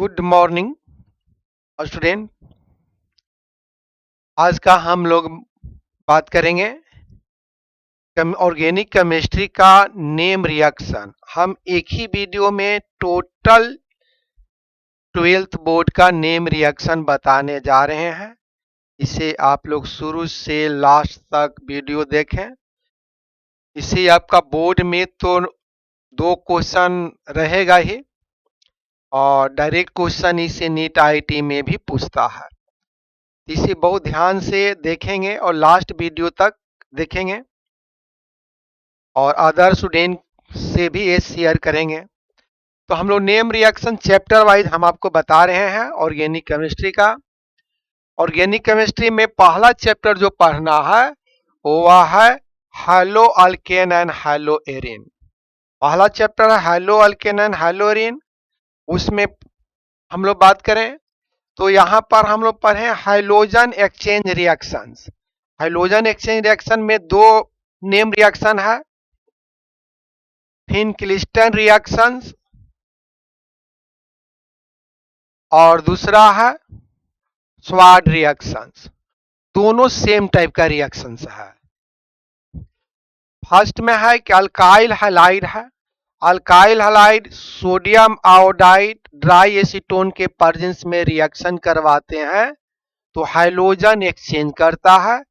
Good morning student. आज का हम लोग बात करेंगे ऑर्गेनिक केमिस्ट्री का नेम रिएक्शन। हम एक ही वीडियो में टोटल 12th बोर्ड का नेम रिएक्शन बताने जा रहे हैं। इसे आप लोग शुरू से लास्ट तक वीडियो देखें। इसे आपका बोर्ड में तो 2 क्वेश्चन रहेगा ही और डायरेक्ट क्वेश्चन इसे नीट आईआईटी में भी पूछता है। इसे बहुत ध्यान से देखेंगे और लास्ट वीडियो तक देखेंगे और अदर स्टूडेंट से भी ये शेयर करेंगे। तो हम लोग नेम रिएक्शन चैप्टर वाइज हम आपको बता रहे हैं ऑर्गेनिक केमिस्ट्री का। ऑर्गेनिक केमिस्ट्री में पहला चैप्टर जो पढ़ना है वो है haloalkane and haloarene. पहला चैप्टर है haloalkane and haloarene. उसमें हम लोग बात करें तो यहाँ पर हम लोग पढ़े hydrogen exchange reactions. Hydrogen exchange reaction में 2 नेम रिएक्शन है, फिन-क्लिस्टन रिएक्शंस और दूसरा है स्वाड रिएक्शंस। दोनों सेम टाइप का रिएक्शंस है। फर्स्ट में है कि अल्काइल हैलाइड है। Alkyl halide sodium iodide dry acetone के प्रेजेंस में रिएक्शन करवाते हैं तो हाइड्रोजन एक्सचेंज करता है।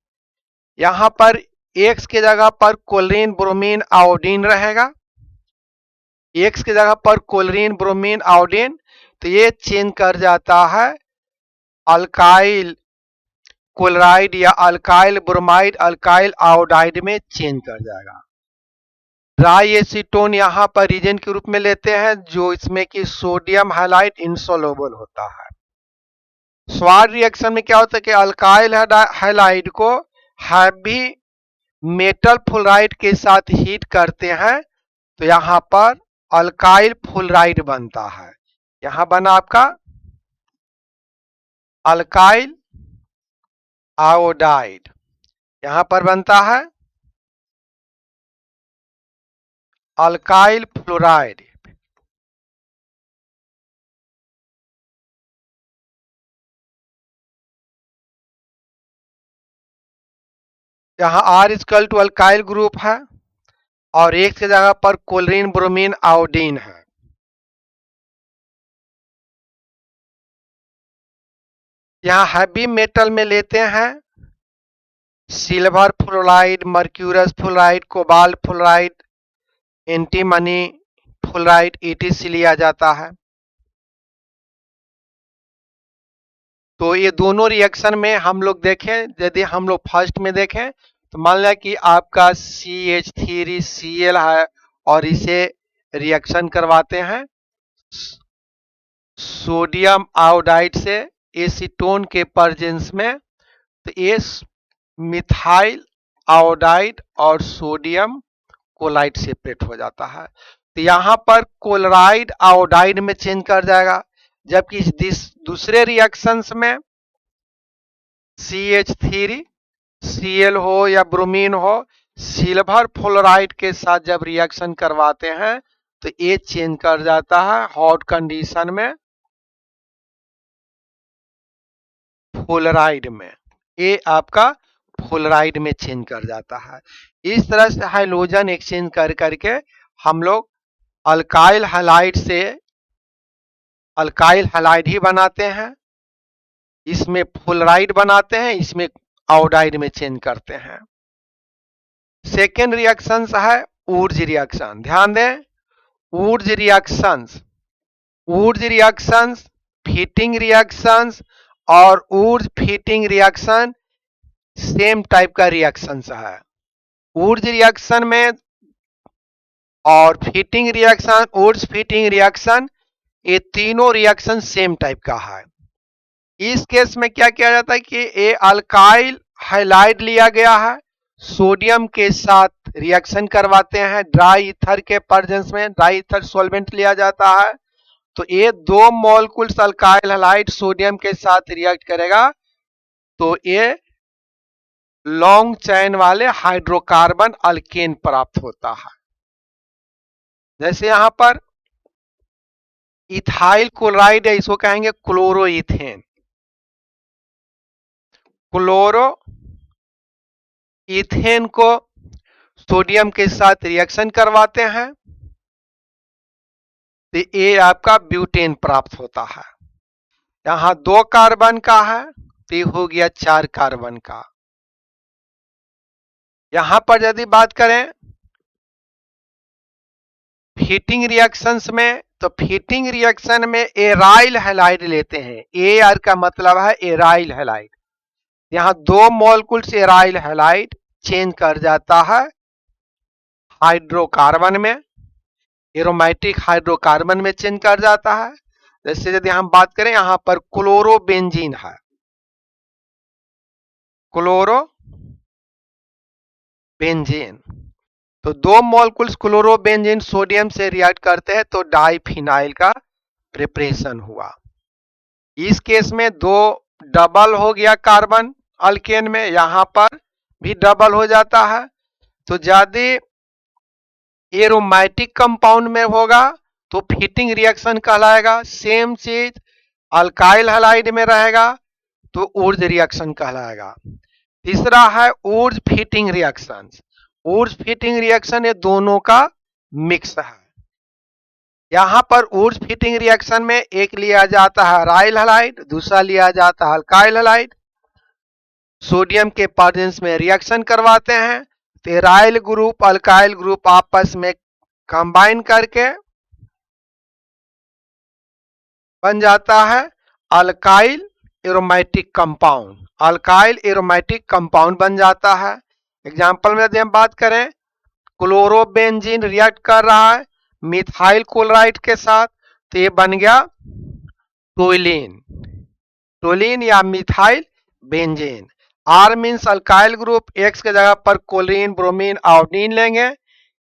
यहाँ पर X की जगह पर क्लोरीन ब्रोमीन आयोडीन रहेगा। X की जगह पर क्लोरीन ब्रोमीन आयोडीन, तो ये चेंज कर जाता है अल्काइल क्लोराइड या अल्काइल ब्रोमाइड अल्काइल आयोडाइड में चेंज कर जाएगा। ड्राई एसीटोन यहाँ पर रीजेंट के रूप में लेते हैं जो इसमें कि सोडियम हैलाइड इनसोल्युबल होता है। स्वाड रिएक्शन में क्या होता है कि अल्काइल हैलाइड को हैवी मेटल फ्लोराइड के साथ हीट करते हैं तो यहाँ पर अल्काइल फ्लोराइड बनता है। यहां बना आपका अल्काइल आयोडाइड, यहां पर बनता है अल्काइल फ्लोराइड। यहां R equal to alkyl group है और एक की जगह पर क्लोरीन ब्रोमीन आयोडीन है। यहां हैवी मेटल में लेते हैं silver fluoride, mercurous fluoride, cobalt fluoride, antimony fluoride ETC लिया जाता है। तो ये दोनों रिएक्शन में हम लोग देखें, यदि हम लोग फर्स्ट में देखें तो मान लिया कि आपका CH3Cl है और इसे रिएक्शन करवाते हैं सोडियम आयोडाइड से एसीटोन के प्रेजेंस में, तो ये मिथाइल आयोडाइड और सोडियम क्लोराइड सेपरेट हो जाता है। तो यहाँ पर क्लोराइड आयोडाइड में चेंज कर जाएगा, जबकि दूसरे रिएक्शंस में CH3Cl हो या ब्रोमीन हो, सिल्वर फ्लोराइड के साथ जब रिएक्शन करवाते हैं तो ये चेंज कर जाता है हॉट कंडीशन में फ्लोराइड में। ये आपका फ्लोराइड में चेंज कर जाता है। इस तरह से हाइड्रोजन एक्सचेंज कर करके हम लोग अल्काइल हैलाइड से अल्काइल हैलाइड ही बनाते हैं, इसमें फ्लोराइड बनाते हैं, इसमें आयोडाइड में चेंज करते हैं। सेकेंड रिएक्शन है ऊर्ज रिएक्शन। ध्यान दें, ऊर्ज रिएक्शंस फीटिंग रिएक्शंस और Wurtz fitting reaction same type का रिएक्शंस है। ऊर्ज रिएक्शन में और fitting reaction, Wurtz fitting reaction, ये तीनों रिएक्शन सेम टाइप का है। इस केस में क्या किया जाता है कि ये अल्काइल हैलाइड लिया गया है, सोडियम के साथ रिएक्शन करवाते हैं ड्राई ईथर के प्रेजेंस में, ड्राई ईथर सॉल्वेंट लिया जाता है। तो ये 2 मॉलिक्यूल्स अल्काइल हैलाइड सोडियम के साथ रिएक्ट करेगा तो ये लॉन्ग चेन वाले हाइड्रोकार्बन अल्केन प्राप्त होता है। जैसे यहां पर इथाइल क्लोराइड है, इसको कहेंगे क्लोरोइथेन। क्लोरो इथेन को सोडियम के साथ रिएक्शन करवाते हैं तो ये आपका ब्यूटेन प्राप्त होता है। यहां 2 कार्बन का है तो ये हो गया 4 कार्बन का। यहां पर यदि बात करें हीटिंग रिएक्शंस में, तो हीटिंग रिएक्शन में एराइल हैलाइड लेते हैं। ए आर का मतलब है एराइल हैलाइड। यहां 2 मॉलिक्यूल्स एराइल हैलाइड चेंज कर जाता है हाइड्रोकार्बन में, एरोमेटिक हाइड्रोकार्बन में चेंज कर जाता है। जैसे यदि हम बात करें यहां पर क्लोरोबेंजीन है, क्लोरोबेंजीन, तो 2 मॉलिक्यूल्स क्लोरोबेंजीन सोडियम से रिएक्ट करते हैं तो डाइफिनाइल का प्रिपरेशन हुआ। इस केस में 2 डबल हो गया कार्बन अल्केन में, यहां पर भी डबल हो जाता है। तो यदि एरोमेटिक कंपाउंड में होगा तो हीटिंग रिएक्शन कहलाएगा। सेम चीज अल्काइल हैलाइड में रहेगा तो ऊर्ज रिएक्शन कहलाएगा। तीसरा है Wurtz fitting reaction. Wurtz fitting reaction ये दोनों का मिक्स है। यहां पर ऊर्ज फीटिंग रिएक्शन में एक लिया जाता है राइल हैलाइड, दूसरा लिया जाता है अल्काइल हैलाइड। सोडियम के प्रेजेंस में रिएक्शन करवाते हैं तो राइल ग्रुप अल्काइल ग्रुप आपस में कंबाइन करके बन जाता है alkyl aromatic compound. Alkyl aromatic compound बन जाता है। एग्जांपल में यदि हम बात करें क्लोरोबेंजीन रिएक्ट कर रहा है मिथाइल क्लोराइड के साथ तो ये बन गया टोलिन, टोलिन या methyl benzene. R means alkyl group, X के जगह पर क्लोरीन ब्रोमीन आयोडीन लेंगे।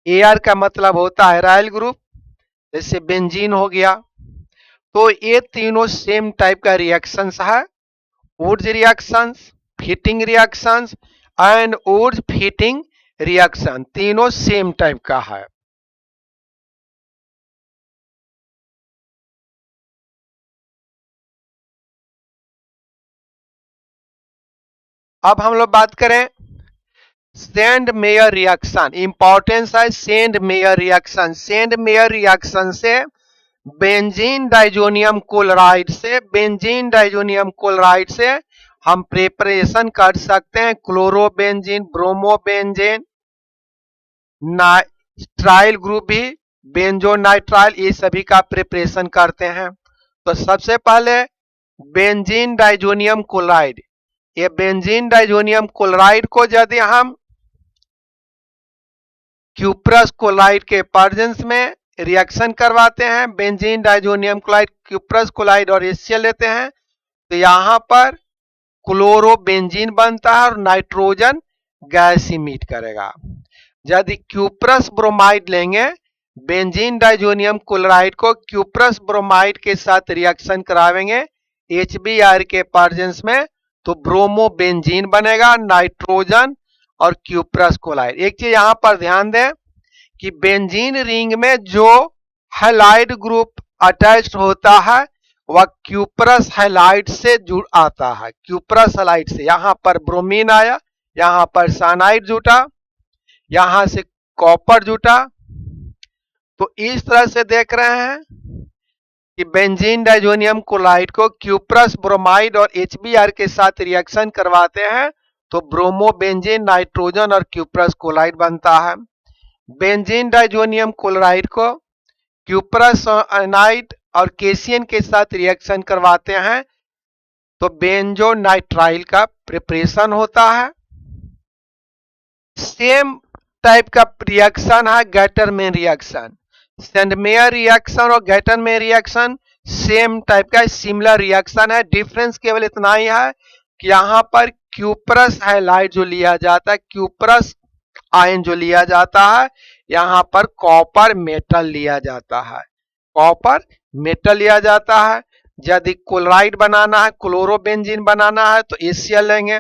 ए आर का मतलब होता है राइल ग्रुप, जैसे बेंजीन हो गया। तो ये तीनों सेम टाइप का रिएक्शंस है, Wurtz reactions, fitting reactions and Wurtz fitting reaction, तीनों सेम टाइप का है। अब हम लोग बात करें सेंड मेयर रिएक्शन। इंपॉर्टेंस है send mayor reaction. Send mayor reaction से बेंजीन डाइजोनियम क्लोराइड से, बेंजीन डाइजोनियम क्लोराइड से हम प्रिपरेशन कर सकते हैं क्लोरोबेंजीन, ब्रोमोबेंजीन, नाइट्राइल ग्रुप भी, बेंजोनाइट्राइल, ये सभी का प्रिपरेशन करते हैं। तो सबसे पहले बेंजीन डाइजोनियम क्लोराइड, ये बेंजीन डाइजोनियम क्लोराइड को यदि हम क्यूप्रस क्लोराइड के प्रेजेंस में रिएक्शन करवाते हैं, benzene diazonium chloride cuprous chloride और HCl लेते हैं तो यहां पर क्लोरोबेंजीन बनता है और नाइट्रोजन गैस इमिट करेगा। यदि क्यूप्रस ब्रोमाइड लेंगे, बेंजीन डाइजोनियम क्लोराइड को क्यूप्रस ब्रोमाइड के साथ रिएक्शन करावेंगे HBr के प्रेजेंस में तो ब्रोमोबेंजीन बनेगा, नाइट्रोजन और क्यूप्रस क्लोराइड। एक चीज यहां पर ध्यान दें कि बेंजीन रिंग में जो हैलाइड ग्रुप अटैच्ड होता है वह क्यूप्रस हैलाइड से जुड़ आता है, क्यूप्रस हैलाइड से। यहां पर ब्रोमीन आया, यहां पर साइनाइड जुटा, यहां से कॉपर जुटा। तो इस तरह से देख रहे हैं कि बेंजीन डाइजोनियम क्लोराइड को क्यूप्रस ब्रोमाइड और HBr के साथ रिएक्शन करवाते हैं तो ब्रोमोबेंजीन, नाइट्रोजन और क्यूप्रस क्लोराइड बनता है। बेंजीन डाइजोनियम क्लोराइड को क्यूप्रस आयनाइड और केसियन के साथ रिएक्शन करवाते हैं तो बेंजोनाइट्राइल का प्रिपरेशन होता है। सेम टाइप का रिएक्शन है गैटरमैन रिएक्शन। सेंडमेयर रिएक्शन और गैटरमैन रिएक्शन सेम टाइप का सिमिलर रिएक्शन है। डिफरेंस केवल इतना ही है कि यहां पर क्यूप्रस हैलाइड जो लिया जाता है, क्यूप्रस आयन जो लिया जाता है, यहां पर कॉपर मेटल लिया जाता है, कॉपर मेटल लिया जाता है। यदि क्लोराइड बनाना है, क्लोरोबेंजीन बनाना है तो HCl लेंगे,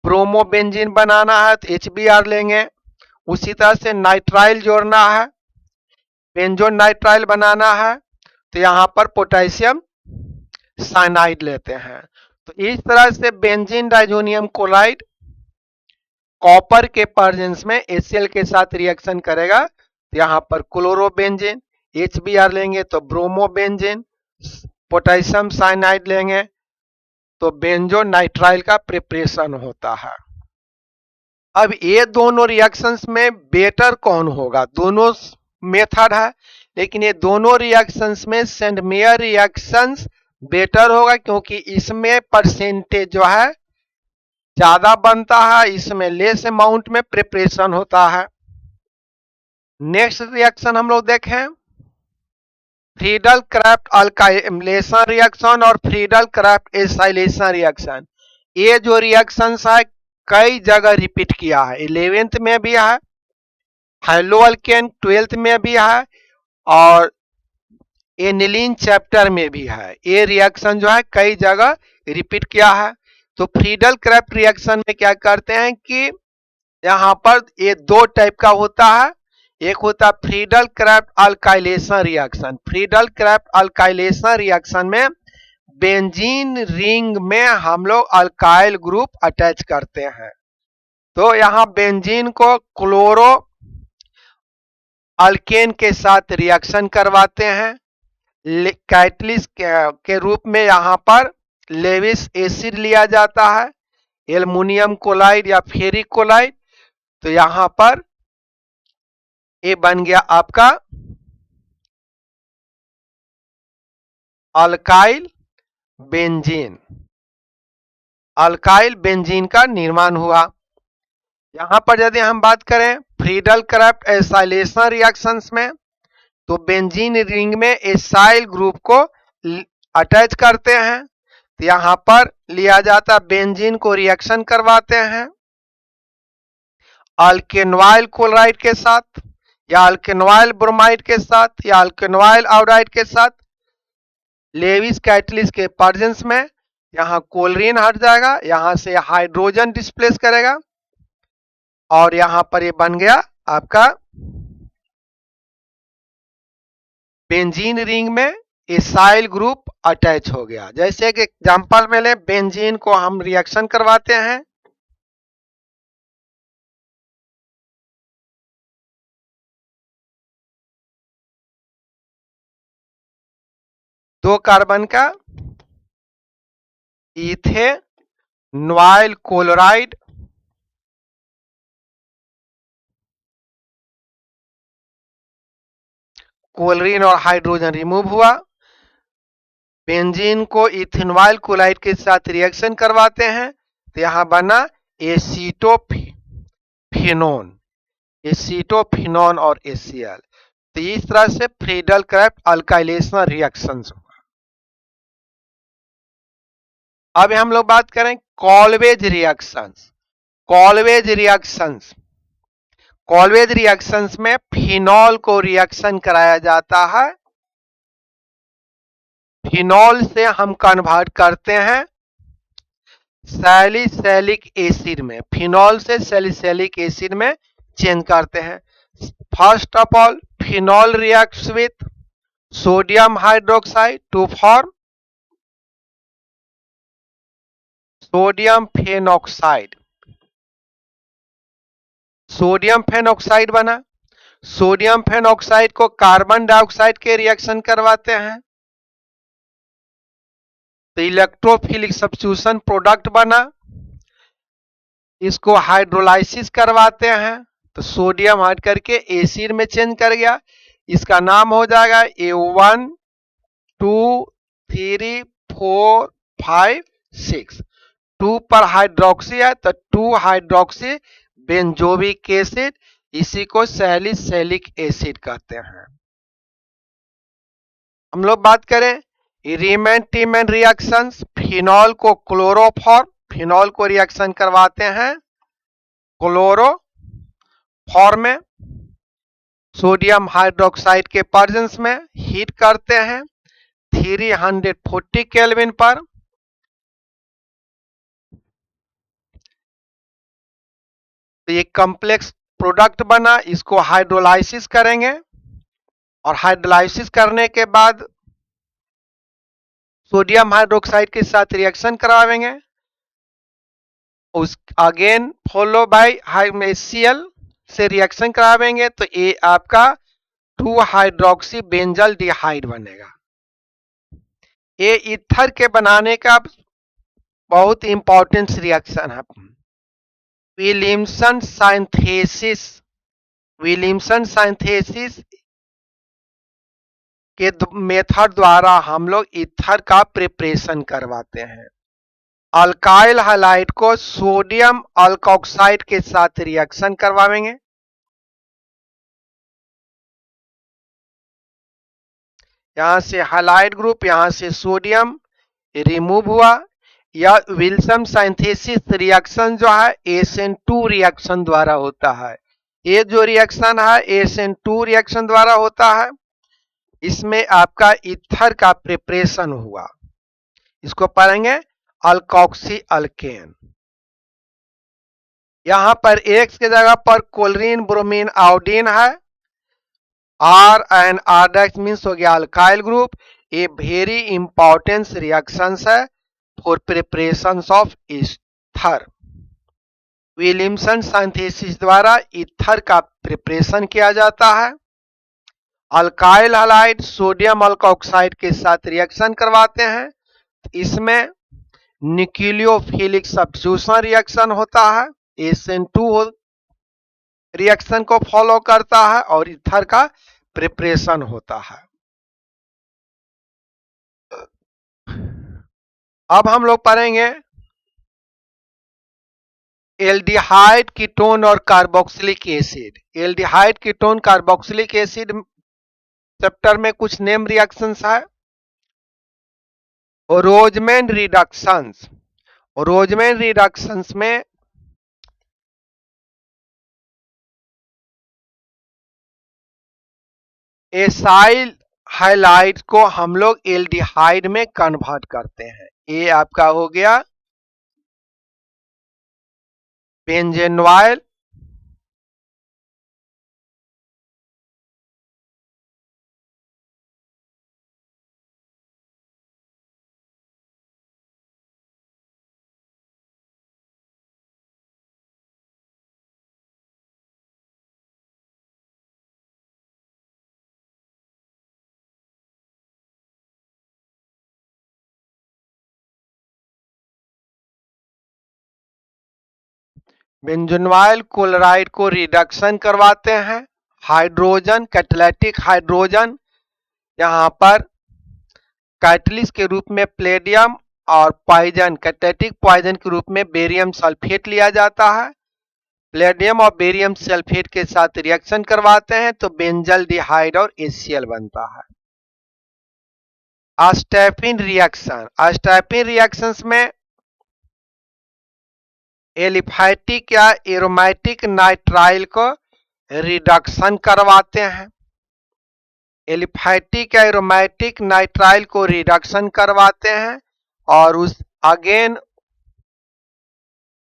ब्रोमोबेंजीन बनाना है तो HBr लेंगे। उसी तरह से नाइट्राइल जोड़ना है, बेंजोनाइट्राइल बनाना है तो यहाँ पर पोटेशियम साइनाइड लेते हैं। तो इस तरह से बेंजीन डाइजोनियम क्लोराइड कॉपर के प्रेजेंस में HCl के साथ रिएक्शन करेगा। तो यहाँ पर क्लोरोबेंजीन, HBr लेंगे तो ब्रोमोबेंजीन, पोटेशियम साइनाइड लेंगे तो बेंजोनाइट्राइल का प्रिपरेशन होता है। अब ये दोनों रिएक्शंस में बेटर कौन होगा? दोनों मेथड है, लेकिन ये दोनों रिएक्शंस में सेंट मेयर रिएक्शंस बेटर होगा, क्योंकि इसमें परसेंटेज जो है ज्यादा बनता है, इसमें लेस अमाउंट में प्रिपरेशन होता है। नेक्स्ट रिएक्शन हम लोग देखें, फ्रीडल क्राफ्ट अल्काइलेशन रिएक्शन और फ्रीडल क्राफ्ट एसाइलेशन रिएक्शन। ये जो रिएक्शंस है कई जगह रिपीट किया है, 11th में भी है, हेलोअल्केन 12th में भी है और एनिलीन चैप्टर में भी है। ये रिएक्शन जो है कई जगह रिपीट किया है। तो फ्रीडल क्राफ्ट रिएक्शन में क्या करते हैं कि यहाँ पर ये दो टाइप का होता है। एक होता है Friedel craft alkylation reaction. Friedel craft alkylation reaction में बेंजीन रिंग में हम लोग अल्काइल ग्रुप अटैच करते हैं। तो यहाँ बेंजीन को क्लोरो अल्केन के साथ रिएक्शन करवाते हैं। कैटलिस्ट के रूप में यहाँ पर लेविस एसिड लिया जाता है, एल्युमिनियम क्लोराइड या फेरिक क्लोराइड। तो यहाँ पर ये बन गया आपका अल्काइल बेंजीन। अल्काइल बेंजीन का निर्माण हुआ। यहां पर यदि हम बात करें फ्रीडल क्राफ्ट एसाइलेशन रिएक्शंस में, तो बेंजीन रिंग में एसाइल ग्रुप को अटैच करते हैं। तो यहां पर लिया जाता बेंजीन को रिएक्शन करवाते हैं अल्केनॉइल क्लोराइड के साथ या अल्केनॉइल ब्रोमाइड के साथ या अल्केनॉइल आयोडाइड के साथ। लेविस कैटलिस्ट के प्रेजेंस में यहां क्लोरीन हट जाएगा, यहां से हाइड्रोजन डिस्प्लेस करेगा और यहां पर ये बन गया आपका बेंजीन रिंग में एसाइल ग्रुप अटैच हो गया। जैसे कि एग्जांपल में ले, बेंजीन को हम रिएक्शन करवाते हैं, दो कार्बन का इथेनॉइल क्लोराइड क्लोरीन और हाइड्रोजन रिमूव हुआ। बेंजीन को इथेनॉइल क्लोराइड के साथ रिएक्शन करवाते हैं तो यहां बना एसीटोफिनोन, एसीटोफिनोन और HCl। तो इस तरह से फ्रीडल क्राफ्ट अल्काइलेशन रिएक्शंस हुआ। अब हम लोग बात करें Kolbe's reactions. Kolbe's reactions, Kolbe's reactions में फिनॉल को रिएक्शन कराया जाता है। फिनॉल से हम कन्वर्ट करते हैं सैलिसिलिक एसिड में, फिनॉल से सैलिसिलिक एसिड में चेंज करते हैं। First of all phenol reacts with sodium hydroxide to form sodium phenoxide. Sodium phenoxide बना। सोडियम फेनॉक्साइड को कार्बन डाइऑक्साइड के रिएक्शन करवाते हैं तो इलेक्ट्रोफिलिक सब्स्टिट्यूशन प्रोडक्ट बना। इसको हाइड्रोलाइसिस करवाते हैं तो सोडियम हट करके एसिड में चेंज कर गया। इसका नाम हो जाएगा A1 2 3 4 5 6। 2 पर हाइड्रोक्सी है तो 2 हाइड्रोक्सी बेंजोइक एसिड, इसी को सैलिसिलिक एसिड कहते हैं। हम लोग बात करें रीमेंटीमेंट रिएक्शंस। फिनॉल को क्लोरोफॉर्म, फिनॉल को रिएक्शन करवाते हैं क्लोरोफॉर्म में सोडियम हाइड्रोक्साइड के प्रेजेंस में हीट करते हैं 340 केल्विन पर। तो ये कॉम्प्लेक्स प्रोडक्ट बना। इसको हाइड्रोलाइसिस करेंगे और हाइड्रोलाइसिस करने के बाद सोडियम हाइड्रोक्साइड के साथ रिएक्शन करावेंगे, उस अगेन फॉलो बाय HCl से रिएक्शन करावेंगे तो ये आपका 2 हाइड्रोक्सी बेंजल डिहाइड बनेगा। ये ईथर के बनाने का बहुत इंपॉर्टेंट रिएक्शन है। विलियमसन साइंथेसिस के मेथड द्वारा हम लोग ईथर का प्रिपरेशन करवाते हैं। अल्काइल हैलाइड को सोडियम अल्कोक्साइड के साथ रिएक्शन करवाएंगे, यहां से हैलाइड ग्रुप, यहां से सोडियम रिमूव हुआ। यह विल्सन सिंथेसिस रिएक्शन जो है SN2 रिएक्शन द्वारा होता है। ये जो रिएक्शन है SN2 रिएक्शन द्वारा होता है। इसमें आपका ईथर का प्रिपरेशन हुआ, इसको पढ़ेंगे अल्कोक्सी अल्केन। यहां पर X के जगह पर क्लोरीन ब्रोमीन आयोडीन है, R एंड R मीन्स हो गया अल्काइल ग्रुप। ये वेरी इंपॉर्टेंट रिएक्शंस है for preparation of ether. Williamson synthesis द्वारा ईथर का प्रिपरेशन किया जाता है। अल्काइल हैलाइड सोडियम अल्कोक्साइड के साथ रिएक्शन करवाते हैं, इसमें न्यूक्लियोफिलिक सब्स्टिट्यूशन रिएक्शन होता है, SN2 रिएक्शन को फॉलो करता है और ईथर का प्रिपरेशन होता है। अब हम लोग पढ़ेंगे एल्डिहाइड कीटोन और carboxylic acid. Aldehyde ketone carboxylic acid chapter में कुछ नेम रिएक्शंस है। रोजमैन रिडक्शंस में एसाइल हाइलाइड को हम लोग एल्डिहाइड में कन्वर्ट करते हैं। ये आपका हो गया बेंजेनॉइल, बेंजोनॉइल क्लोराइड को रिडक्शन करवाते हैं। हाइड्रोजन कैटालिटिक हाइड्रोजन, यहां पर कैटलिस्ट के रूप में प्लेडियम और पॉइजन कैटालिटिक पॉइजन के रूप में बेरियम सल्फेट लिया जाता है। प्लेडियम और बेरियम सल्फेट के साथ रिएक्शन करवाते हैं तो बेंजल डिहाइड और HCl बनता है। अस्टैफिन रिएक्शंस में एलिफैटिक या एरोमेटिक नाइट्राइल को रिडक्शन करवाते हैं। एलिफैटिक या एरोमेटिक नाइट्राइल को रिडक्शन करवाते हैं और उस again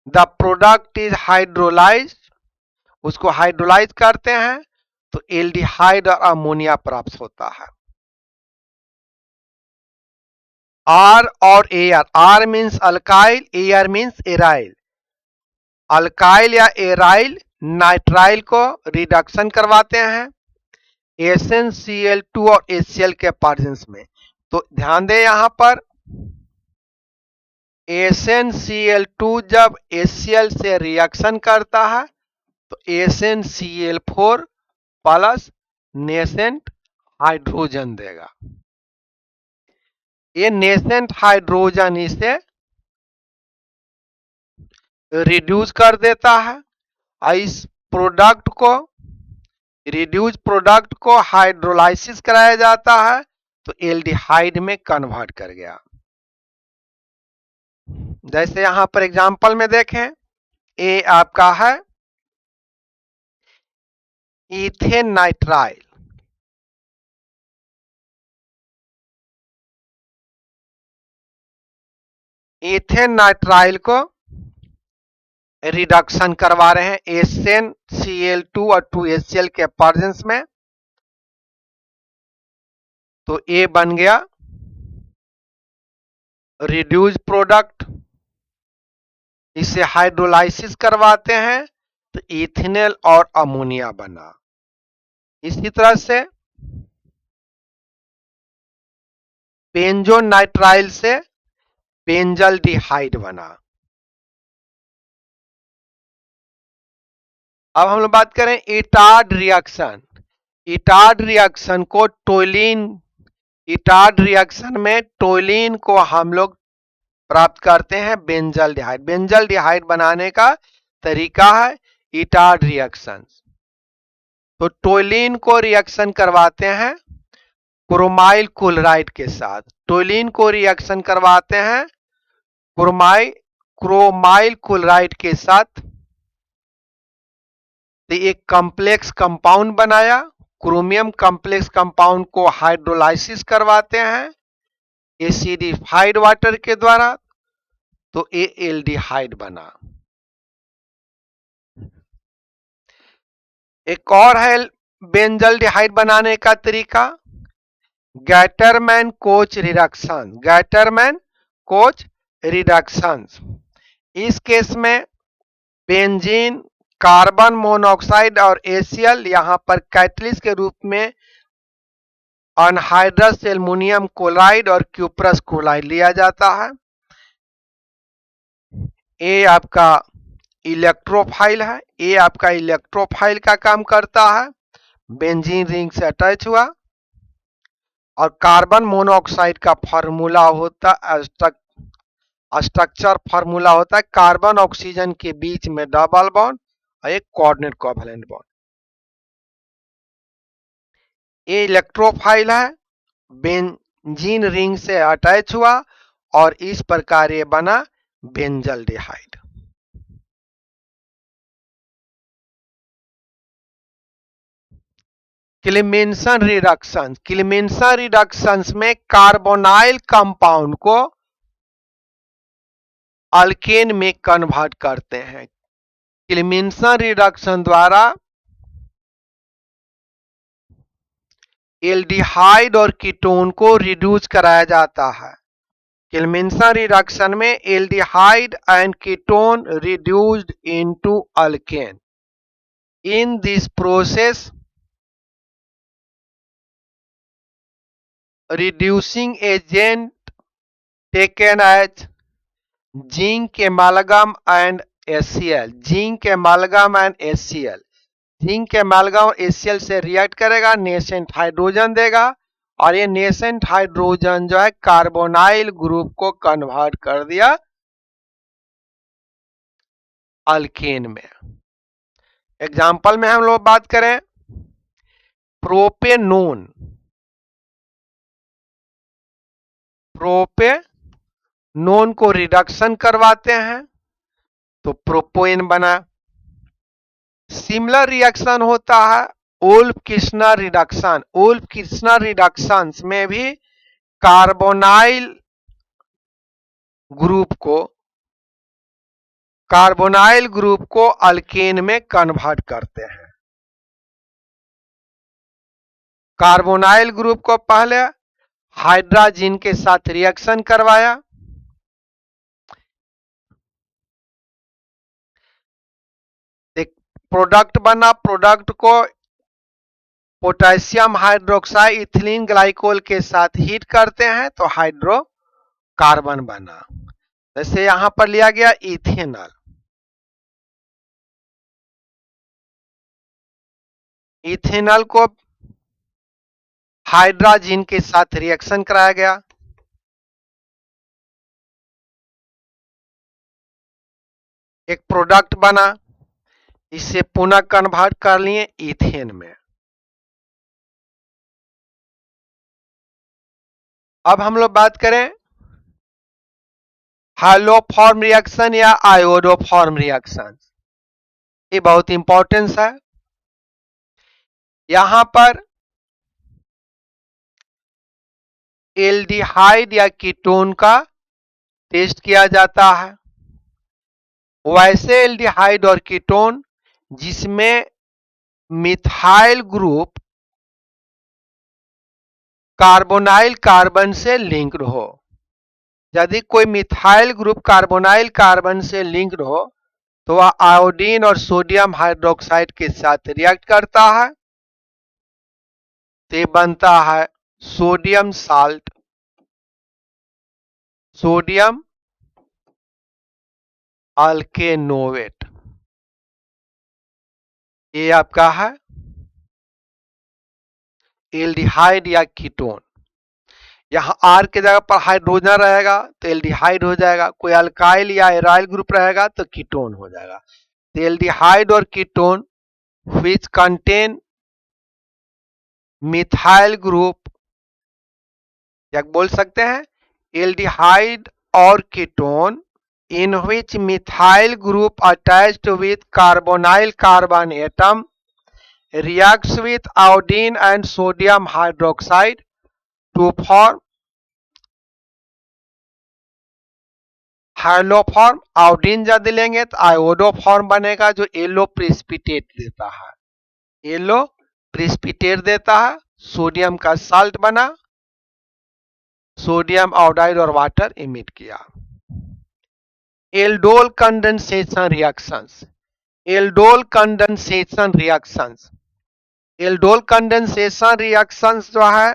the product is hydrolyse, उसको हाइड्रोलाइज करते हैं तो एल्डिहाइड और अमोनिया प्राप्त होता है। R और AR, R means alkyl, AR means aryl. Alkyl या एराइल नाइट्राइल को रिडक्शन करवाते हैं SnCl2 और HCl के प्रेजेंस में। तो ध्यान दें यहां पर SnCl2 जब HCl से रिएक्शन करता है तो SnCl4 प्लस नेसेंट हाइड्रोजन देगा। ये नेसेंट हाइड्रोजन इसे रिड्यूस कर देता है और इस प्रोडक्ट को रिड्यूस प्रोडक्ट को हाइड्रोलाइसिस कराया जाता है तो एल्डिहाइड में कन्वर्ट कर गया। जैसे यहां पर एग्जांपल में देखें, ए आपका है इथेन नाइट्राइल, इथेन नाइट्राइल को रिडक्शन करवा रहे हैं SnCl2 और 2HCl के प्रेजेंस में, तो ए बन गया रिड्यूस प्रोडक्ट, इसे हाइड्रोलाइसिस करवाते हैं तो इथेनॉल और अमोनिया बना। इसी तरह से बेंजोनाइट्राइल से बेंजल डिहाइड बना। अब हम लोग बात करें इटार्ड रिएक्शन। इटार्ड रिएक्शन को टोलिन, इटार्ड रिएक्शन में टोलिन को हम लोग प्राप्त करते हैं बेंजल डिहाइड। बेंजल डिहाइड बनाने का तरीका है इटार्ड रिएक्शन। तो टोलिन को रिएक्शन करवाते हैं क्रोमाइल क्लोराइड के साथ। टोलिन को रिएक्शन करवाते हैं क्रोमाइल क्लोराइड के साथ, तो एक कॉम्प्लेक्स कंपाउंड बनाया। क्रोमियम कॉम्प्लेक्स कंपाउंड को हाइड्रोलाइसिस करवाते हैं एसिडिफाइड वाटर के द्वारा, तो एल्डिहाइड बना। एक और है बेंजल डिहाइड बनाने का तरीका, Gattermann coach reduction. Gattermann coach reduction, इस केस में बेंजीन, कार्बन मोनोऑक्साइड और एसीएल यहां पर कैटलिस्ट के रूप में अनहाइड्रस एल्युमिनियम क्लोराइड और क्यूप्रस क्लोराइड लिया जाता है। ये आपका इलेक्ट्रोफाइल है, ये आपका इलेक्ट्रोफाइल का काम करता है, बेंजीन रिंग से अटैच हुआ। और कार्बन मोनोऑक्साइड का फार्मूला होता है, स्ट्रक्चर फार्मूला होता है कार्बन ऑक्सीजन के बीच में डबल बॉन्ड और एक कोऑर्डिनेट कोवैलेंट बॉन्ड। ये इलेक्ट्रोफाइल है, बेंजीन रिंग से अटैच हुआ और इस प्रकार ये बना benzaldehyde. Clemmensen reduction. Clemmensen reduction में कार्बोनाइल कंपाउंड को अल्केन में कन्वर्ट करते हैं। क्लेमेंसन रिडक्शन द्वारा एल्डिहाइड और कीटोन को रिड्यूस कराया जाता है। क्लेमेंसन रिडक्शन में aldehyde and ketone reduced into alkane. In this process reducing agent taken as zinc amalgam and HCl। Zinc amalgam and HCl, zinc एमालगम और HCl से रिएक्ट करेगा, नेसेंट हाइड्रोजन देगा और ये नेसेंट हाइड्रोजन जो है कार्बोनाइल ग्रुप को कन्वर्ट कर दिया अल्केन में। एग्जाम्पल में हम लोग बात करें प्रोपेनोन। प्रोपेनोन को रिडक्शन करवाते हैं तो प्रोपोएन बना। सिमिलर रिएक्शन होता है वुल्फ किर्शनर रिडक्शन। वुल्फ किर्शनर रिडक्शन में भी कार्बोनाइल ग्रुप को अल्केन में कन्वर्ट करते हैं। कार्बोनाइल ग्रुप को पहले हाइड्रोजन के साथ रिएक्शन करवाया, एक प्रोडक्ट बना। प्रोडक्ट को पोटेशियम हाइड्रोक्साइड इथिलीन ग्लाइकोल के साथ हीट करते हैं तो हाइड्रोकार्बन बना। जैसे यहां पर लिया गया इथेनॉल। इथेनॉल को हाइड्रोजन के साथ रिएक्शन कराया गया, एक प्रोडक्ट बना, इसे पुनः कन्वर्ट कर लिए इथेन में। अब हम लोग बात करें हाइलोफॉर्म रिएक्शन या आयोडोफॉर्म रिएक्शन। ये बहुत इंपॉर्टेंस है। यहां पर एल्डिहाइड या कीटोन का टेस्ट किया जाता है। वैसे एल्डिहाइड और कीटोन जिसमें मिथाइल ग्रुप कार्बोनाइल कार्बन से लिंक्ड हो। यदि कोई मिथाइल ग्रुप कार्बोनाइल कार्बन से लिंक्ड हो तो वह आयोडीन और सोडियम हाइड्रोक्साइड के साथ रिएक्ट करता है, तो बनता है सोडियम साल्ट, सोडियम अल्केनोवेट। ये आपका है एल्डिहाइड या कीटोन। यहां आर के जगह पर हाइड्रोजन रहेगा तो एल्डिहाइड हो जाएगा, कोई अल्काइल या एराइल ग्रुप रहेगा तो कीटोन हो जाएगा। तो एल्डिहाइड और ketone which contain methyl group, या बोल सकते हैं एल्डिहाइड और ketone in which methyl group attached with carbonyl carbon atom reacts with iodine and sodium hydroxide to form haloform. Iodine यदि लेंगे तो आयोडोफॉर्म बनेगा जो येलो प्रेसिपिटेट देता है, येलो प्रेसिपिटेट देता है। सोडियम का साल्ट बना, सोडियम आयोडाइड और वाटर इमिट किया। Aldol condensation reactions, aldol condensation reactions, aldol condensation reactions जो है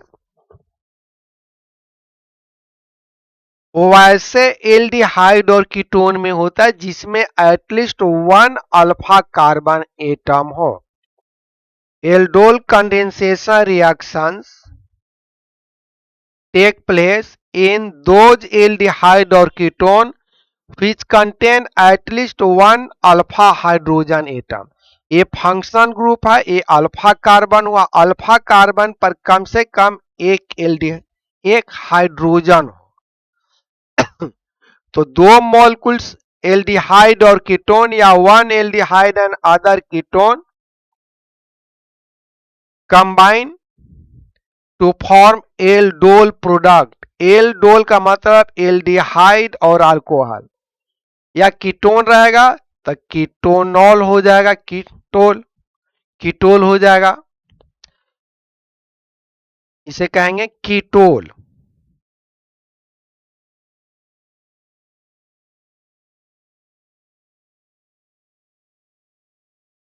वो वैसे एल्डिहाइड और कीटोन में होता है जिसमें एटलीस्ट 1 अल्फा कार्बन एटम हो। Aldol condensation reactions take place in those aldehyde और ketone which contain at least 1 alpha hydrogen atom. ये फंक्शन ग्रुप है, ये अल्फा कार्बन हुआ, अल्फा कार्बन पर कम से कम एक हाइड्रोजन हो। तो दो मॉलिक्यूल्स एल्डिहाइड और कीटोन या 1 aldehyde and other ketone combine to form aldol product. Aldol का मतलब एल्डिहाइड और अल्कोहल, या कीटोन रहेगा तो कीटोनॉल हो जाएगा, कीटोल हो जाएगा, इसे कहेंगे कीटोल।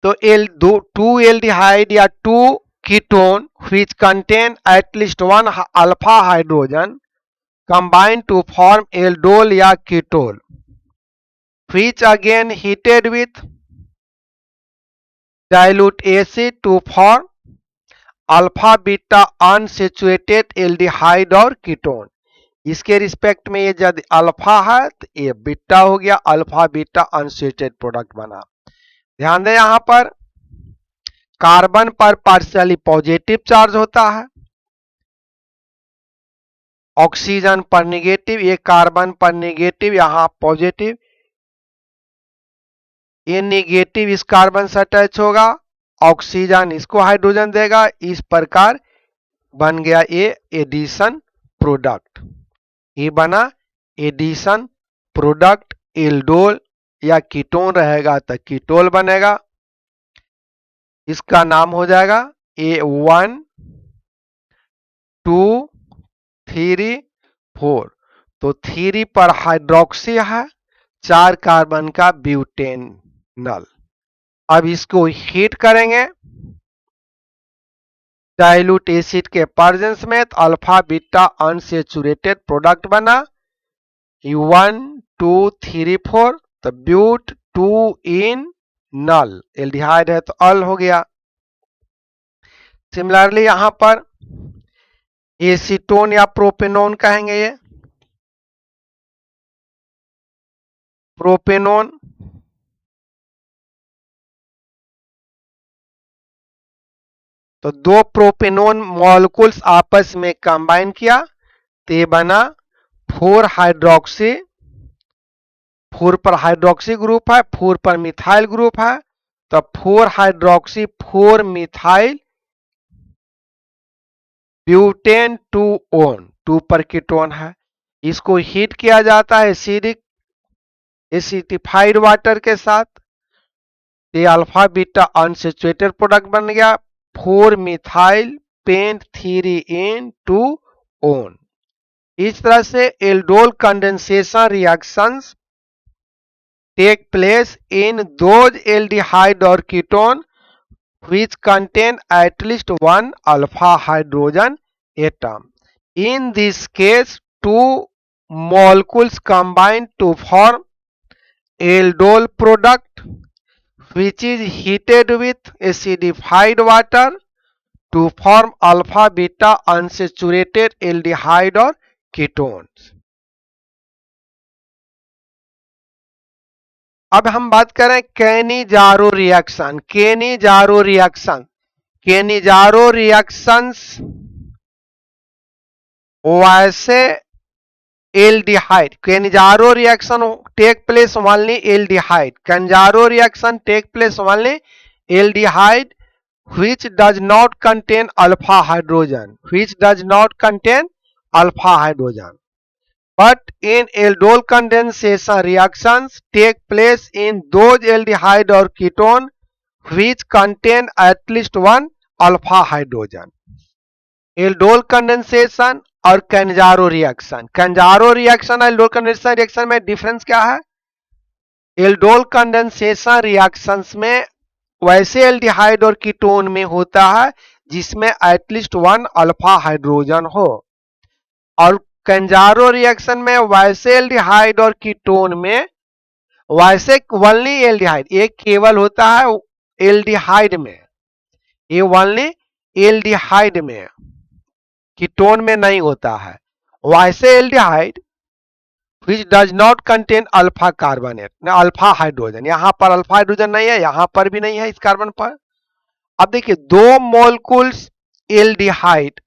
तो टू एल्डिहाइड या two ketone which contain at least 1 alpha hydrogen combine to form aldol या ketol which again heated with dilute acid to form alpha beta unsaturated aldehyde और कीटोन। इसके रिस्पेक्ट में ये यदि अल्फा है तो ये बीटा हो गया, अल्फा बीटा अनसेचुरेटेड प्रोडक्ट बना। ध्यान दें यहां पर कार्बन पर पार्शियली पॉजिटिव चार्ज होता है, ऑक्सीजन पर नेगेटिव, ये कार्बन पर नेगेटिव, यहां पॉजिटिव, ये नेगेटिव इस कार्बन से अटैच होगा, ऑक्सीजन इसको हाइड्रोजन देगा, इस प्रकार बन गया ये एडिशन प्रोडक्ट। ये बना एडिशन प्रोडक्ट। एल्डोल या कीटोन रहेगा तो कीटोल बनेगा, इसका नाम हो जाएगा A1 2 3 4। तो 3 पर हाइड्रोक्सी है, 4 कार्बन का ब्यूटेनल। अब इसको हीट करेंगे डाइल्यूट एसिड के प्रेजेंस में तो अल्फा बीटा अनसेचुरेटेड प्रोडक्ट बना 1 2 3 4। तो ब्यूट 2 इन नल, एल्डिहाइड है तो अल हो गया। सिमिलरली यहां पर एसीटोन या प्रोपेनोन कहेंगे, ये प्रोपेनोन। तो दो प्रोपेनोन मॉलिक्यूल्स आपस में कंबाइन किया तो ये बना 4 हाइड्रोक्सी, 4 पर हाइड्रोक्सी ग्रुप है, 4 पर मिथाइल ग्रुप है, तो 4 हाइड्रोक्सी 4 मिथाइल ब्यूटेन 2 ओन, 2 पर कीटोन है। इसको हीट किया जाता है एसिडिफाइड वाटर के साथ, ये अल्फा बीटा अनसेचुरेटेड प्रोडक्ट बन गया 4 मिथाइल पेंट 3 इन 2 ओन। इस तरह से aldol condensation reactions take place in those aldehyde और ketone which contain at least one alpha hydrogen atom. In this case, two molecules combine to form aldol product which is heated with acidified water to form alpha beta unsaturated aldehyde or ketones. अब हम बात करें Cannizzaro reaction. Cannizzaro reactions वैसे aldehyde, Cannizzaro reaction take place only aldehyde, Cannizzaro reaction take place only aldehyde which does not contain alpha hydrogen, but in aldol condensation reactions take place in those aldehyde or ketone which contain at least one alpha hydrogen. aldol condensation और Cannizzaro reaction, aldol condensation reaction में difference क्या है? Aldol condensation reactions में वैसे aldehyde और ketone में होता है जिसमें एटलीस्ट वन अल्फा हाइड्रोजन हो, और कैनिजारो रिएक्शन में वैसे एल्डिहाइड और कीटोन में वैसे ओनली एल्डिहाइड, एक केवल होता है एल्डिहाइड में, ये ओनली एल्डिहाइड में, कीटोन में नहीं होता है। वैसे aldehyde which does not contain alpha carbonate, alpha hydrogen, यहां पर अल्फा हाइड्रोजन नहीं है, यहां पर भी नहीं है इस कार्बन पर। अब देखिए दो मोलकुल्स एल्डिहाइड,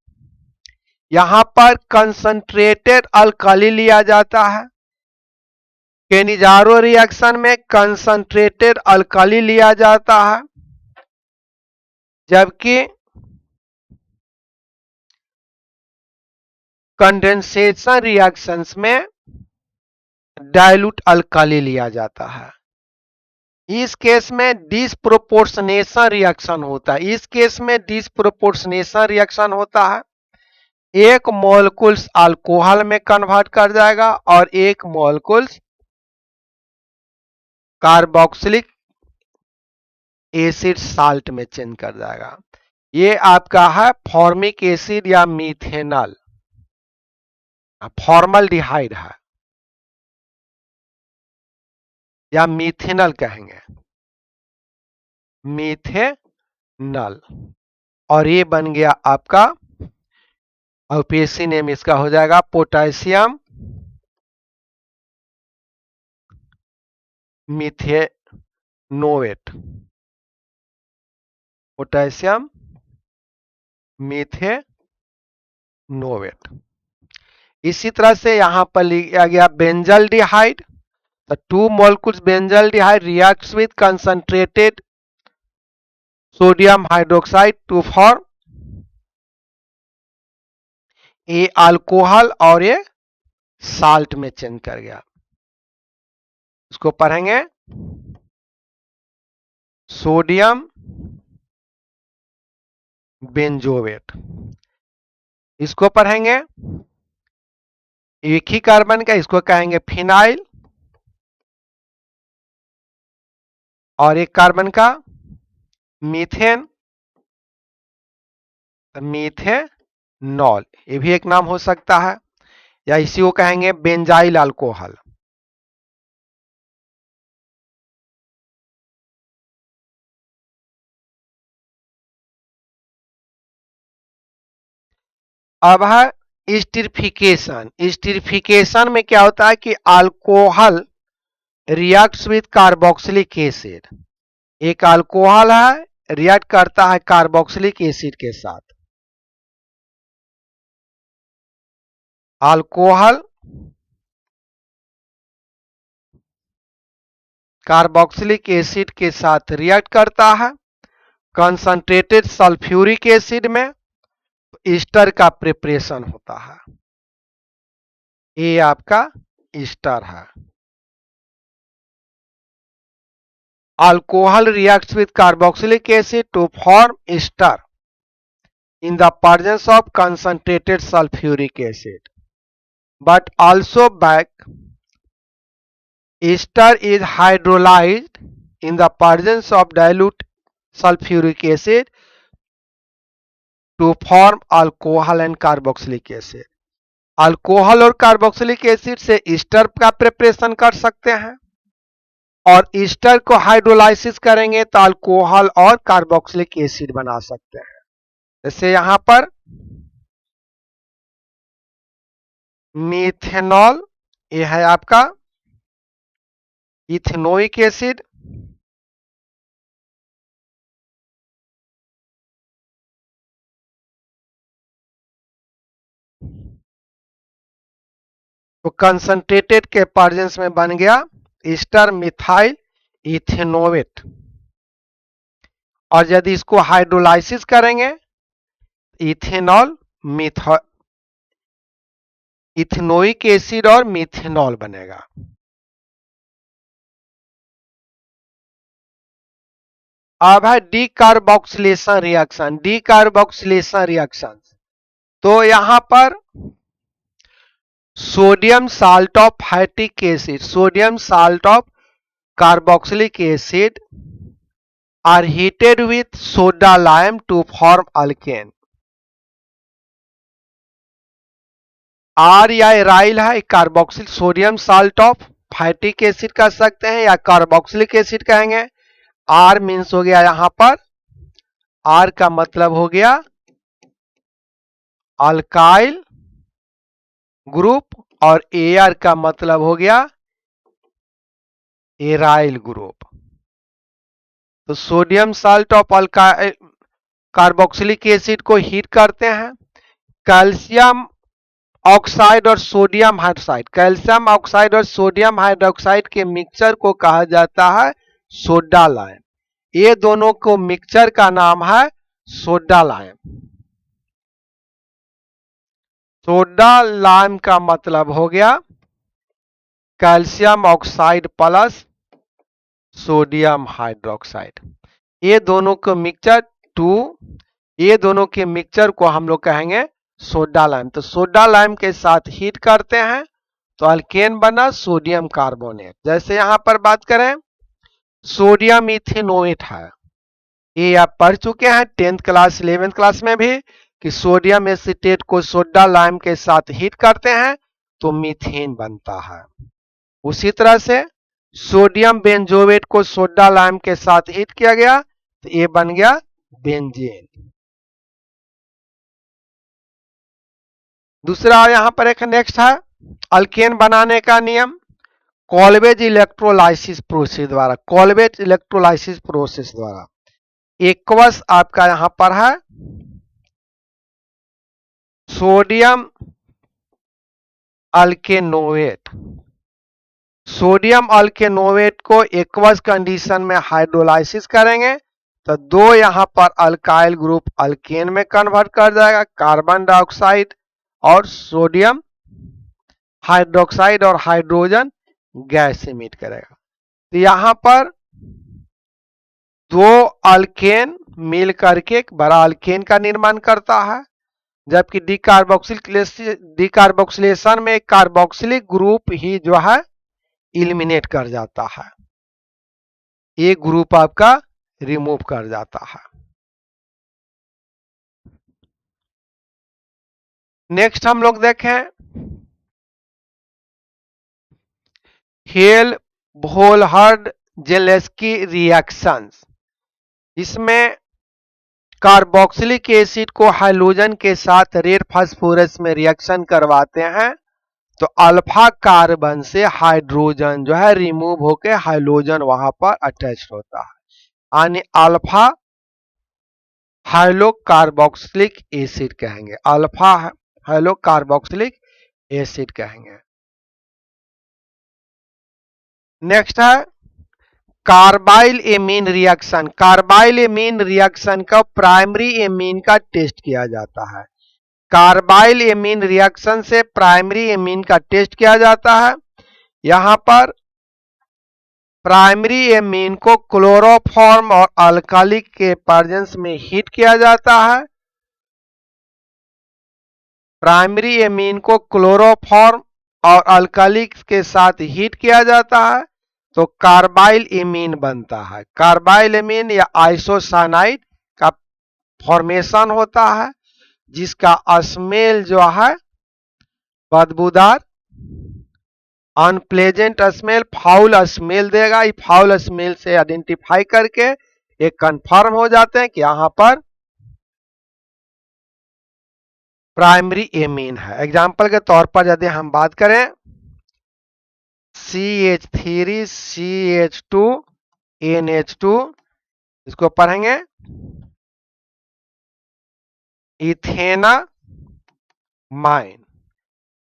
यहां पर कंसंट्रेटेड अल्कली लिया जाता है, कैनिजारो रिएक्शन में कंसंट्रेटेड अल्कली लिया जाता है, जबकि कंडेंसेशन रिएक्शंस में डाइल्यूट अल्कली लिया जाता है। इस केस में डिस्प्रोपोर्शनेशन रिएक्शन होता है, इस केस में डिस्प्रोपोर्शनेशन रिएक्शन होता है, एक मॉलिक्यूल्स अल्कोहल में कन्वर्ट कर जाएगा और एक मॉलिक्यूल्स कार्बोक्सिलिक एसिड साल्ट में चेंज कर जाएगा। ये आपका है फॉर्मिक एसिड या मीथेनॉल, फॉर्मल्डिहाइड है या मीथेनॉल कहेंगे, मीथेनॉल, और ये बन गया आपका औपेसी नेम इसका हो जाएगा पोटेशियम मीथेनोएट, पोटेशियम मीथेनोएट। इसी तरह से यहां पर लिया गया benzaldehyde, the two molecules benzaldehyde reacts with concentrated sodium hydroxide to form a alcohol और ये साल्ट में चेंज कर गया। इसको पढ़ेंगे सोडियम बेंजोएट, इसको पढ़ेंगे एक ही कार्बन का, इसको कहेंगे फिनाइल, और एक कार्बन का मीथेन, मीथेनॉल, ये भी एक नाम हो सकता है, या इसी को कहेंगे बेंजाइल अल्कोहल। अब है स्टीरिफिकेशन। स्टीरिफिकेशन में क्या होता है कि alcohol reacts with carboxylic acid, एक अल्कोहल है रिएक्ट करता है कार्बोक्सिलिक एसिड के साथ, अल्कोहल कार्बोक्सिलिक एसिड के साथ रिएक्ट करता है कंसंट्रेटेड सल्फ्यूरिक एसिड में, ईस्टर का प्रिपरेशन होता है, ये आपका ईस्टर है। Alcohol reacts with carboxylic acid to form ester in the presence of concentrated sulfuric acid. but also back ester is hydrolyzed in the presence of dilute sulfuric acid to form alcohol and carboxylic acid. Alcohol और carboxylic acid से Easter का preparation कर सकते हैं और Easter को hydrolysis करेंगे तो अल्कोहल और कार्बोक्सिलिक एसिड बना सकते हैं। जैसे यहां पर मीथेनॉल, ये है आपका इथेनोइक एसिड, तो कंसंट्रेटेड के प्रेजेंस में बन गया ईस्टर मिथाइल इथेनोएट। और यदि इसको हाइड्रोलाइसिस करेंगे इथेनॉल इथेनोइक एसिड और मिथेनॉल बनेगा। अब है डीकार्बोक्सिलेशन रिएक्शन। डीकार्बोक्सिलेशन रिएक्शन, तो यहां पर sodium salt of fatty acid, sodium salt of carboxylic acid are heated with soda lime to form alkane. R या एराइल है, carboxyl sodium salt of fatty acid कह सकते हैं या कार्बोक्सिलिक एसिड कहेंगे। आर मीन्स हो गया यहां पर, आर का मतलब हो गया अल्काइल ग्रुप और एआर का मतलब हो गया एराइल ग्रुप। तो sodium salt of alkyl carboxylic acid को हीट करते हैं। कैल्शियम ऑक्साइड और सोडियम हाइड्रोक्साइड, कैल्शियम ऑक्साइड और सोडियम हाइड्रोक्साइड के मिक्सचर को कहा जाता है सोडा लाइम। ये दोनों को मिक्सचर का नाम है सोडा लाइम। सोडा लाइम का मतलब हो गया calcium oxide plus sodium hydroxide. ये दोनों को मिक्सचर ये दोनों के मिक्सचर को हम लोग कहेंगे सोडा लाइम। तो सोडा लाइम के साथ हीट करते हैं तो अल्केन बना सोडियम कार्बोनेट। जैसे यहां पर बात करें सोडियम इथेनोएट है, ये आप पढ़ चुके हैं 10th क्लास 11th क्लास में भी कि सोडियम एसीटेट को सोडा लाइम के साथ हीट करते हैं तो मीथेन बनता है। उसी तरह से सोडियम बेंजोएट को सोडा लाइम के साथ हीट किया गया तो ये बन गया बेंजीन। दूसरा यहां पर एक नेक्स्ट है अल्केन बनाने का नियम, कॉल्वेज इलेक्ट्रोलाइसिस प्रोसेस द्वारा, कॉल्वेज इलेक्ट्रोलाइसिस प्रोसेस द्वारा। एक्वस आपका यहां पर है सोडियम अल्केनोएट। सोडियम अल्केनोएट को एक्वस कंडीशन में हाइड्रोलाइसिस करेंगे तो दो यहां पर अल्काइल ग्रुप अल्केन में कन्वर्ट कर जाएगा, कार्बन डाइऑक्साइड और सोडियम हाइड्रोक्साइड और हाइड्रोजन गैस इमिट करेगा। तो यहां पर दो अल्केन मिल करके एक बड़ा अल्केन का निर्माण करता है, जबकि डीकार्बोक्सिलेशन में कार्बोक्सिलिक ग्रुप ही जो है इलिमिनेट कर जाता है, एक ग्रुप आपका रिमूव कर जाता है। नेक्स्ट हम लोग देखें हेल्महोल्ट्ज-जेलेस्की रिएक्शंस। इसमें कार्बोक्सिलिक एसिड को हाइड्रोजन के साथ रेड फास्फोरस में रिएक्शन करवाते हैं तो अल्फा कार्बन से हाइड्रोजन जो है रिमूव होकर हाइड्रोजन वहां पर अटैच होता है, यानी अल्फा हाइड्रोकार्बोक्सिलिक एसिड कहेंगे, अल्फा हाइड्रोकार्बोक्सिलिक एसिड कहेंगे। नेक्स्ट है carbyl amine reaction. Carbyl amine reaction का प्राइमरी एमीन का टेस्ट किया जाता है। कार्बाइल एमीन रिएक्शन से प्राइमरी एमीन का टेस्ट किया जाता है। यहां पर प्राइमरी एमीन को क्लोरोफॉर्म और अल्कालिक के प्रेजेंस में हीट किया जाता है। प्राइमरी एमीन को क्लोरोफॉर्म और अल्कली के साथ हीट किया जाता है तो कार्बाइल एमीन बनता है। कार्बाइल एमीन या आइसोसाइनाइड का फॉर्मेशन होता है, जिसका स्मेल जो है बदबूदार, अनप्लेजेंट स्मेल, फाउल स्मेल देगा। ये फाउल स्मेल से आइडेंटिफाई करके ये कंफर्म हो जाते हैं कि यहां पर प्राइमरी एमीन है। एग्जाम्पल के तौर पर यदि हम बात करें CH3 CH2 NH2, इसको पढ़ेंगे इथेनामाइन।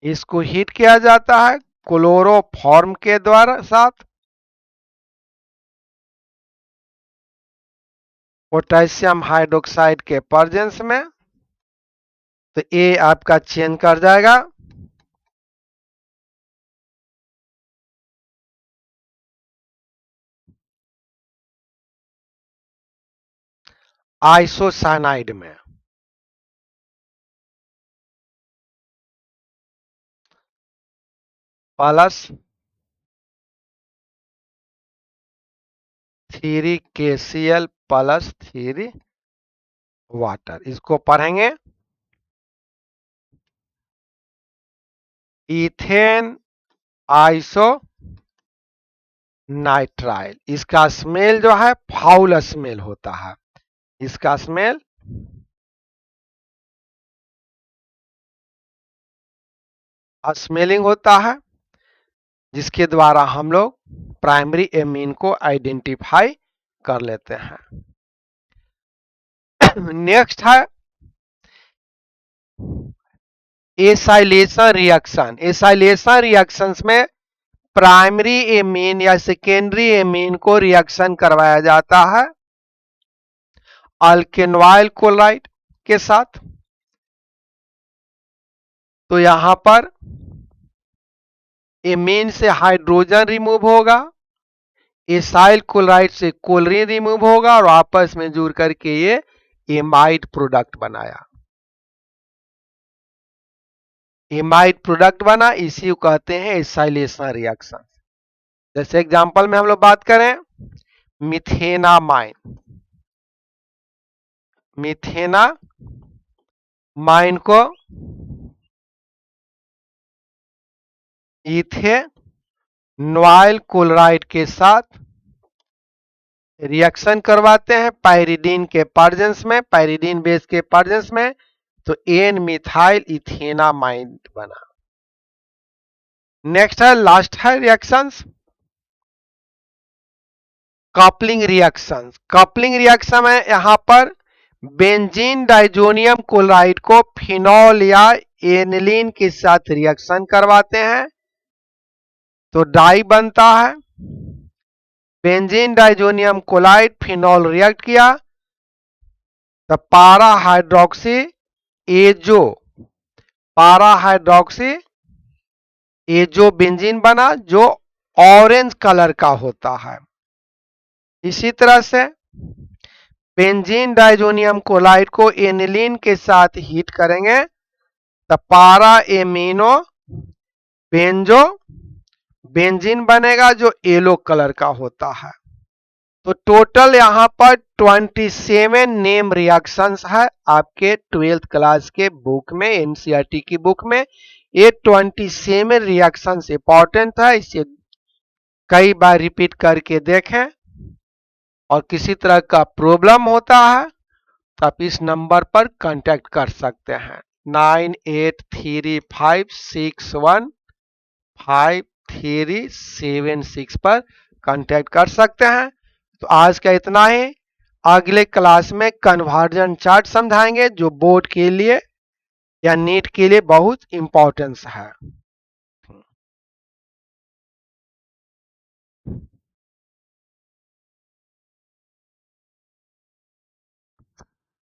इसको हीट किया जाता है क्लोरोफॉर्म के द्वारा साथ पोटेशियम हाइड्रोक्साइड के प्रेजेंस में, तो ये आपका चेंज कर जाएगा आइसोसाइनाइड में। प्लस 3 KCl प्लस 3 वाटर, इसको पढ़ेंगे इथेन आइसो नाइट्राइल। इसका स्मेल जो है फाउल स्मेल होता है। इसका स्मेल स्मेलिंग होता है, जिसके द्वारा हम लोग प्राइमरी एमीन को आइडेंटिफाई कर लेते हैं। नेक्स्ट है एसाइलेशन रिएक्शन। एसाइलेशन रिएक्शंस में प्राइमरी एमीन या सेकेंडरी एमीन को रिएक्शन करवाया जाता है अल्केनॉइल क्लोराइड के साथ। तो यहां पर एमीन से हाइड्रोजन रिमूव होगा, एसाइल क्लोराइड से क्लोरीन रिमूव होगा और आपस में जुड़ करके ये एमाइड प्रोडक्ट बनाया। एमाइड प्रोडक्ट बना, इसी को कहते हैं एसाइलेशन रिएक्शन। जैसे एग्जांपल में हम लोग बात करें मिथेनामाइन। मिथेनामाइन को इथेनॉइल क्लोराइड के साथ रिएक्शन करवाते हैं पाइरिडीन के प्रेजेंस में, पाइरिडीन बेस के प्रेजेंस में, तो एन मिथाइल इथेनामाइन बना। नेक्स्ट है, लास्ट है reactions coupling reactions. Coupling reaction में यहां पर बेंजीन डाइजोनियम क्लोराइड को फिनॉल या एनिलीन के साथ रिएक्शन करवाते हैं तो डाई बनता है। Benzene diazonium chloride phenol react किया तो पारा हाइड्रोक्सी एजो बेंजीन बना, जो ऑरेंज कलर का होता है। इसी तरह से बेंजीन डाइजोनियम क्लोराइड को एनिलीन के साथ हीट करेंगे तो पारा एमिनो बेंजो बेंजीन बनेगा, जो येलो कलर का होता है। तो टोटल यहां पर 27 नेम रिएक्शंस है आपके 12th क्लास के बुक में, एनसीईआरटी की बुक में। ये 27 रिएक्शंस इंपॉर्टेंट है, इसे कई बार रिपीट करके देखें। और किसी तरह का प्रॉब्लम होता है तो आप इस नंबर पर कांटेक्ट कर सकते हैं 9835615376 पर कांटेक्ट कर सकते हैं। तो आज का इतना ही। अगले क्लास में कन्वर्जन चार्ट समझाएंगे, जो बोर्ड के लिए या नीट के लिए बहुत इंपॉर्टेंस है।